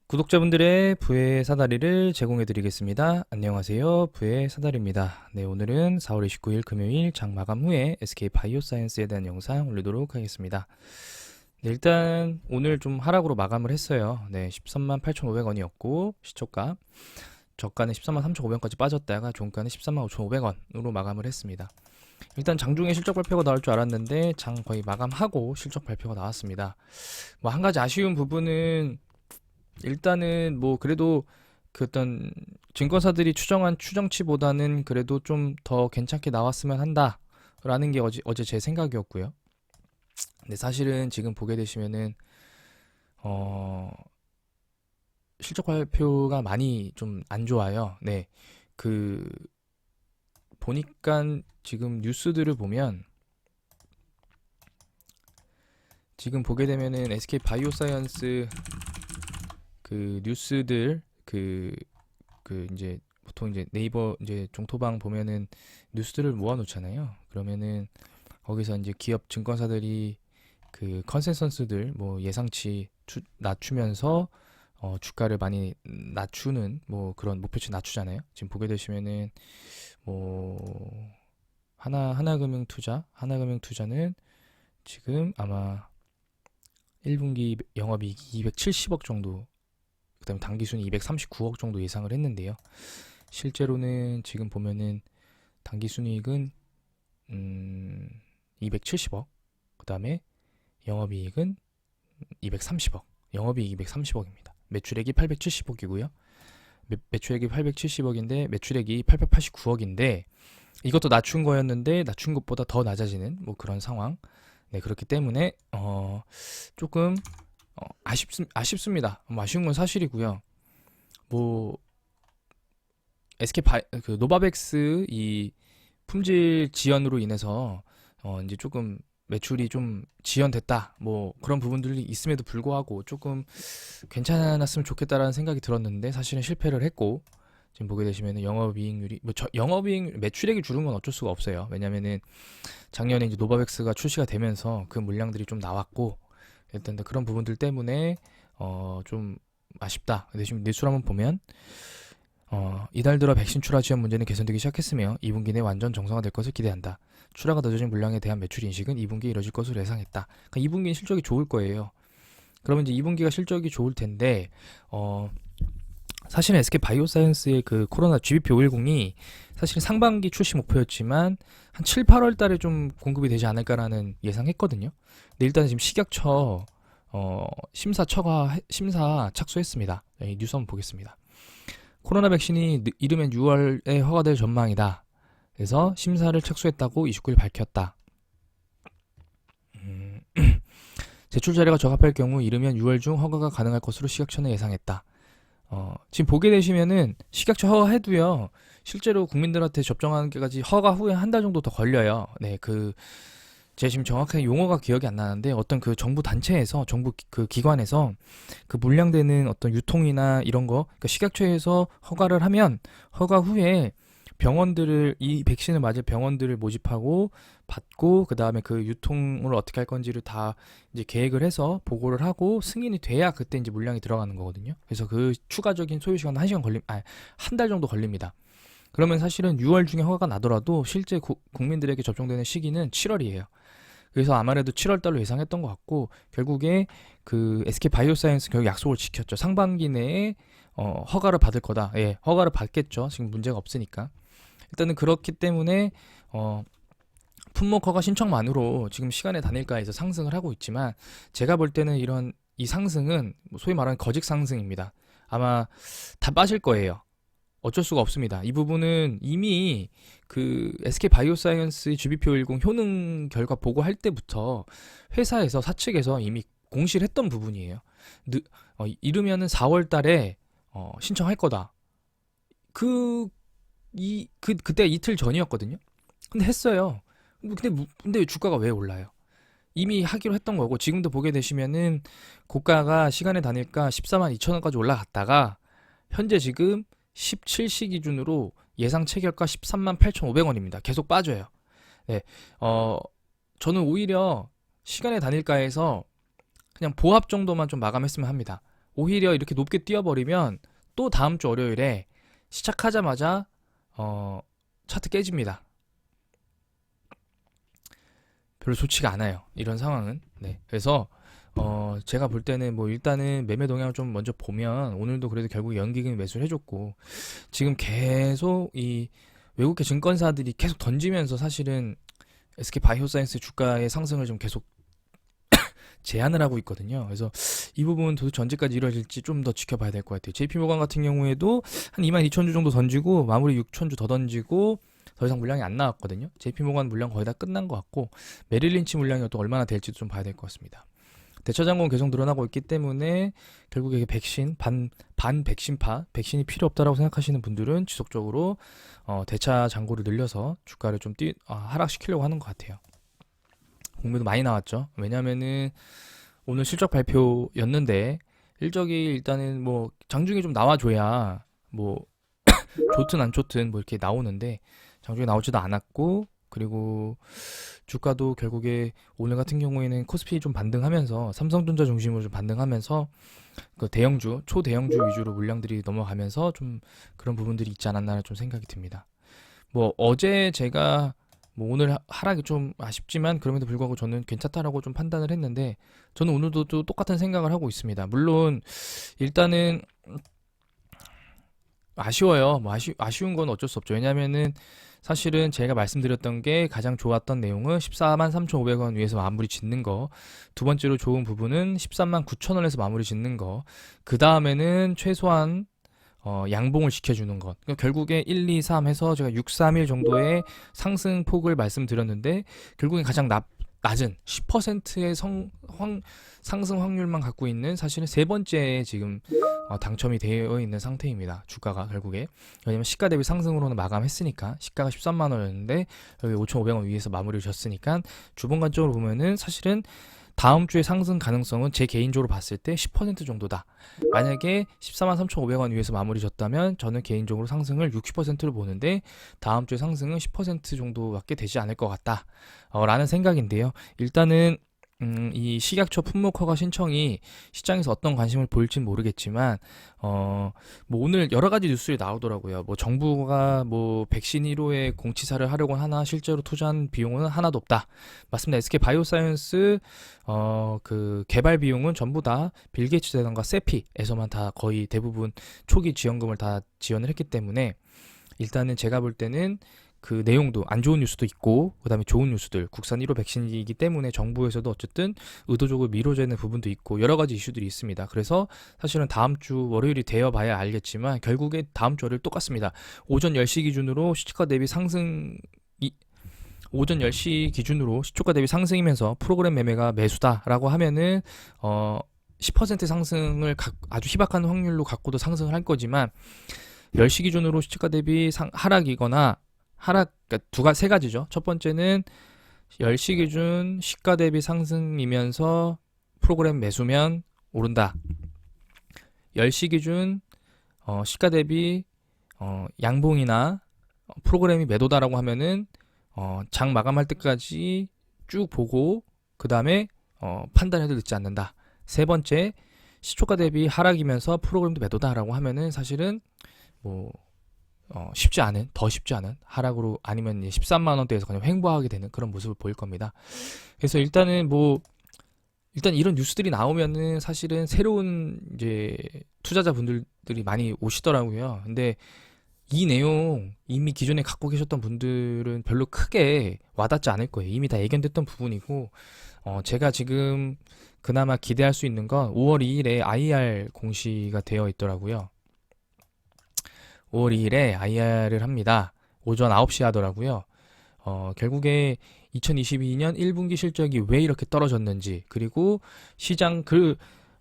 구독자분들의 부의 사다리를 제공해 드리겠습니다. 안녕하세요. 부의 사다리입니다. 네, 오늘은 4월 29일 금요일 장 마감 후에 SK 바이오사이언스에 대한 영상 올리도록 하겠습니다. 네, 일단 오늘 좀 하락으로 마감을 했어요. 네, 13만 8,500원이었고 시초가 저가는 13만 3,500원까지 빠졌다가 종가는 13만 5,500원으로 마감을 했습니다. 일단 장중에 실적 발표가 나올 줄 알았는데 장 거의 마감하고 실적 발표가 나왔습니다. 뭐 한 가지 아쉬운 부분은 일단은 뭐 그래도 그 어떤 증권사들이 추정한 추정치보다는 그래도 좀 더 괜찮게 나왔으면 한다라는 게 어제 제 생각이었고요. 근데 사실은 지금 보게 되시면은 어 실적 발표가 많이 좀 안 좋아요. 네. 그 보니까 지금 뉴스들을 보면 지금 보게 되면은 SK 바이오사이언스 그 뉴스들 그 이제 보통 이제 네이버 이제 종토방 보면은 뉴스들을 모아놓잖아요. 그러면은 거기서 이제 기업 증권사들이 그 컨센서스들 뭐 예상치 낮추면서 주가를 많이 낮추는 뭐 그런 목표치 낮추잖아요. 지금 보게 되시면은 뭐 하나금융투자는 지금 아마 1분기 영업이익이 270억 정도, 그다음에 당기순이 239억 정도 예상을 했는데요. 실제로는 지금 보면은 당기순이익은 270억, 그다음에 영업이익은 230억, 영업이익 230억입니다. 매출액이 870억이고요. 매출액이 870억인데 매출액이 889억인데 이것도 낮춘 거였는데 낮춘 것보다 더 낮아지는 뭐 그런 상황. 네, 그렇기 때문에 조금 아쉽습니다. 아쉬운 건 사실이고요. 뭐 그 노바백스 이 품질 지연으로 인해서 이제 조금 매출이 좀 지연됐다, 뭐 그런 부분들이 있음에도 불구하고 조금 괜찮았으면 좋겠다라는 생각이 들었는데 사실은 실패를 했고, 지금 보게 되시면 영업이익률이 영업이익 매출액이 줄은 건 어쩔 수가 없어요. 왜냐면은 작년에 이제 노바백스가 출시가 되면서 그 물량들이 좀 나왔고, 일단 그런 부분들 때문에 좀 아쉽다. 근데 지금 뉴스를 한번 보면 이달 들어 백신 출하 지연 문제는 개선되기 시작했으며 2분기 내 완전 정상화될 것을 기대한다. 출하가 늦어진 물량에 대한 매출 인식은 2분기에 이뤄질 것으로 예상했다. 그러니까 2분기는 실적이 좋을 거예요. 그러면 이제 2분기가 실적이 좋을 텐데 사실은 SK 바이오사이언스의 그 코로나 GBP510이 사실 상반기 출시 목표였지만 한 7, 8월 달에 좀 공급이 되지 않을까라는 예상했거든요. 근데 일단 지금 식약처 심사 착수했습니다. 네, 뉴스 한번 보겠습니다. 코로나 백신이 이르면 6월에 허가될 전망이다. 그래서 심사를 착수했다고 29일 밝혔다. 제출 자료가 적합할 경우 이르면 6월 중 허가가 가능할 것으로 식약처는 예상했다. 지금 보게 되시면은 식약처 허가해도요, 실제로 국민들한테 접종하는 게까지 허가 후에 한 달 정도 더 걸려요. 네, 제가 지금 정확하게 용어가 기억이 안 나는데 어떤 그 정부 단체에서, 정부 그 기관에서 그 물량되는 어떤 유통이나 이런 거, 그러니까 식약처에서 허가를 하면 허가 후에 병원들을, 이 백신을 맞을 병원들을 모집하고 받고, 그 다음에 그 유통을 어떻게 할 건지를 다 이제 계획을 해서 보고를 하고 승인이 돼야 그때 이제 물량이 들어가는 거거든요. 그래서 그 추가적인 소요 시간은 한 달 정도 걸립니다. 그러면 사실은 6월 중에 허가가 나더라도 실제 국민들에게 접종되는 시기는 7월이에요. 그래서 아무래도 7월 달로 예상했던 것 같고, 결국에 그 SK 바이오사이언스 결국 약속을 지켰죠. 상반기 내에 허가를 받을 거다. 예, 허가를 받겠죠. 지금 문제가 없으니까. 일단은 그렇기 때문에 품목 허가 신청만으로 지금 시간의 단일가에서 상승을 하고 있지만, 제가 볼 때는 이 상승은 소위 말하는 거짓 상승입니다. 아마 다 빠질 거예요. 어쩔 수가 없습니다. 이 부분은 이미 그 SK 바이오사이언스 GBP510 효능 결과 보고할 때부터 회사에서, 사측에서 이미 공시를 했던 부분이에요. 이르면은 4월 달에 신청할 거다. 그때 이틀 전이었거든요. 근데 했어요. 근데 주가가 왜 올라요? 이미 하기로 했던 거고, 지금도 보게 되시면은 고가가 시간의 단일가 14만 2천 원까지 올라갔다가 현재 지금 17시 기준으로 예상 체결가 13만 8,500원입니다. 계속 빠져요. 네, 저는 오히려 시간의 단일가에서 그냥 보합 정도만 좀 마감했으면 합니다. 오히려 이렇게 높게 뛰어버리면 또 다음 주 월요일에 시작하자마자 차트 깨집니다. 별로 좋지가 않아요. 이런 상황은. 네. 그래서 제가 볼 때는 뭐 일단은 매매 동향을 좀 먼저 보면 오늘도 그래도 결국 연기금 매수를 해줬고 지금 계속 이 외국계 증권사들이 계속 던지면서 사실은 SK 바이오사이언스 주가의 상승을 좀 계속 제한을 하고 있거든요. 그래서 이 부분 도대체 언제까지 이루어질지 좀 더 지켜봐야 될 것 같아요. JP모건 같은 경우에도 한 22,000주 정도 던지고 마무리 6,000주 더 던지고 더 이상 물량이 안 나왔거든요. JP모건 물량 거의 다 끝난 것 같고 메릴린치 물량이 또 얼마나 될지도 좀 봐야 될 것 같습니다. 대처 잔고는 계속 늘어나고 있기 때문에 결국에 백신 반 백신파 백신이 필요 없다라고 생각하시는 분들은 지속적으로 대차 잔고를 늘려서 주가를 좀 하락시키려고 하는 것 같아요. 공매도 많이 나왔죠. 왜냐면은 오늘 실적 발표였는데 일적이 일단은 뭐 장중에 좀 나와줘야 뭐 좋든 안 좋든 뭐 이렇게 나오는데 장중에 나오지도 않았고 그리고 주가도 결국에 오늘 같은 경우에는 코스피 좀 반등하면서 삼성전자 중심으로 좀 반등하면서 그 대형주 초대형주 위주로 물량들이 넘어가면서 좀 그런 부분들이 있지 않았나 좀 생각이 듭니다. 뭐 어제 제가 뭐 오늘 하락이 좀 아쉽지만 그럼에도 불구하고 저는 괜찮다라고 좀 판단을 했는데 저는 오늘도 또 똑같은 생각을 하고 있습니다. 물론 일단은 아쉬워요. 뭐 아쉬운 건 어쩔 수 없죠. 왜냐면은 사실은 제가 말씀드렸던 게 가장 좋았던 내용은 14만 3,500원 위에서 마무리 짓는 거. 두 번째로 좋은 부분은 13만 9천원에서 마무리 짓는 거. 그 다음에는 최소한 양봉을 지켜주는 것. 그러니까 결국에 1, 2, 3 해서 제가 6, 3일 정도의 상승폭을 말씀드렸는데 결국엔 가장 낮은 10%의 상승 확률만 갖고 있는 사실은 세 번째 지금 당첨이 되어 있는 상태입니다. 주가가 결국에. 왜냐면 시가 대비 상승으로는 마감했으니까 시가가 13만 원이었는데 여기 5,500원 위에서 마무리를 졌으니까 주봉 관점으로 보면은 사실은 다음 주에 상승 가능성은 제 개인적으로 봤을 때 10% 정도다. 만약에 14만 3,500원 위에서 마무리 졌다면 저는 개인적으로 상승을 60%를 보는데 다음 주에 상승은 10% 정도밖에 되지 않을 것 같다. 라는 생각인데요. 일단은 이 식약처 품목 허가 신청이 시장에서 어떤 관심을 보일지는 모르겠지만 뭐 오늘 여러 가지 뉴스에 나오더라고요. 뭐 정부가 뭐 백신 1호에 공치사를 하려고 하나 실제로 투자한 비용은 하나도 없다. 맞습니다. SK 바이오사이언스 그 개발 비용은 전부 다 빌 게이츠 재단과 세피에서만 다 거의 대부분 초기 지원금을 다 지원을 했기 때문에 일단은 제가 볼 때는 그 내용도 안 좋은 뉴스도 있고 그다음에 좋은 뉴스들 국산 1호 백신이기 때문에 정부에서도 어쨌든 의도적으로 미뤄지는 부분도 있고 여러 가지 이슈들이 있습니다. 그래서 사실은 다음 주 월요일이 되어 봐야 알겠지만 결국에 다음 주 월요일 똑같습니다. 오전 10시 기준으로 시초가 대비 상승 오전 10시 기준으로 시초가 대비 상승이면서 프로그램 매매가 매수다라고 하면은 10% 상승을 아주 희박한 확률로 갖고도 상승을 할 거지만 10시 기준으로 시초가 대비 하락이거나 그러니까 세 가지죠. 첫 번째는 10시 기준 시가 대비 상승이면서 프로그램 매수면 오른다. 10시 기준 시가 대비 양봉이나 프로그램이 매도다라고 하면은 장 마감할 때까지 쭉 보고 그 다음에 판단해도 늦지 않는다. 세 번째 시초가 대비 하락이면서 프로그램도 매도다라고 하면은 사실은 뭐 더 쉽지 않은 하락으로 아니면 13만 원대에서 그냥 횡보하게 되는 그런 모습을 보일 겁니다. 그래서 일단 이런 뉴스들이 나오면은 사실은 새로운 이제 투자자분들이 많이 오시더라고요. 근데 이 내용 이미 기존에 갖고 계셨던 분들은 별로 크게 와닿지 않을 거예요. 이미 다 예견됐던 부분이고 제가 지금 그나마 기대할 수 있는 건 5월 2일에 IR 공시가 되어 있더라고요. 5월 2일에 IR을 합니다. 오전 9시 하더라고요. 결국에 2022년 1분기 실적이 왜 이렇게 떨어졌는지 그리고 시장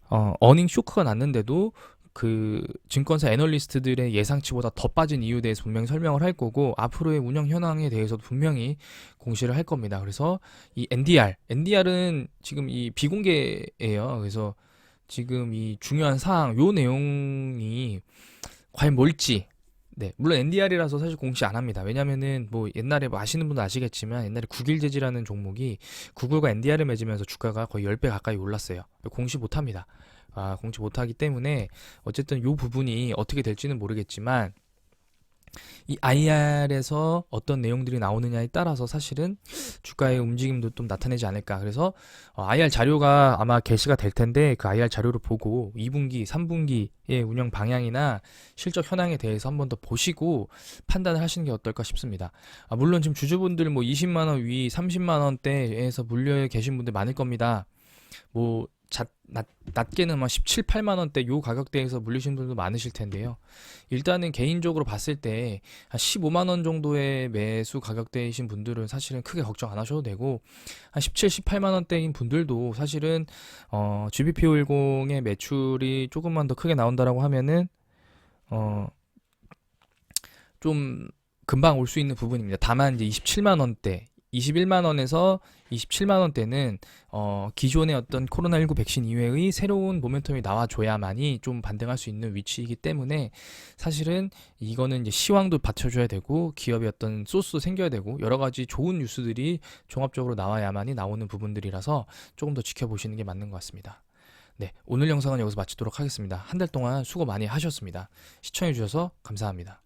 어닝 쇼크가 났는데도 그 증권사 애널리스트들의 예상치보다 더 빠진 이유에 대해서 분명히 설명을 할 거고 앞으로의 운영 현황에 대해서도 분명히 공시를 할 겁니다. 그래서 이 NDR은 지금 이 비공개예요. 그래서 지금 이 중요한 사항 요 내용이 과연 뭘지 네, 물론 NDR이라서 사실 공시 안 합니다. 왜냐면은 뭐 옛날에 뭐 아시는 분도 아시겠지만 옛날에 구길제지라는 종목이 구글과 NDR을 맺으면서 주가가 거의 10배 가까이 올랐어요. 공시 못 합니다. 공지 못하기 때문에 어쨌든 이 부분이 어떻게 될지는 모르겠지만 이 IR에서 어떤 내용들이 나오느냐에 따라서 사실은 주가의 움직임도 좀 나타내지 않을까. 그래서 IR 자료가 아마 게시가 될 텐데 그 IR 자료를 보고 2분기, 3분기의 운영 방향이나 실적 현황에 대해서 한번 더 보시고 판단을 하시는 게 어떨까 싶습니다. 물론 지금 주주분들 뭐 20만 원 위, 30만 원대에서 물려 계신 분들 많을 겁니다. 뭐 낮게는 막 17, 8만 원대 요 가격대에서 물리신 분들도 많으실 텐데요. 일단은 개인적으로 봤을 때 한 15만 원 정도의 매수 가격대이신 분들은 사실은 크게 걱정 안 하셔도 되고 한 17, 18만 원대인 분들도 사실은 GBP50의 매출이 조금만 더 크게 나온다라고 하면은 어, 좀 금방 올 수 있는 부분입니다. 다만 이제 27만 원대 21만 원에서 27만 원대는 기존의 어떤 코로나19 백신 이외의 새로운 모멘텀이 나와줘야만이 좀 반등할 수 있는 위치이기 때문에 사실은 이거는 이제 시황도 받쳐줘야 되고 기업의 어떤 소스도 생겨야 되고 여러 가지 좋은 뉴스들이 종합적으로 나와야만이 나오는 부분들이라서 조금 더 지켜보시는 게 맞는 것 같습니다. 네, 오늘 영상은 여기서 마치도록 하겠습니다. 한 달 동안 수고 많이 하셨습니다. 시청해주셔서 감사합니다.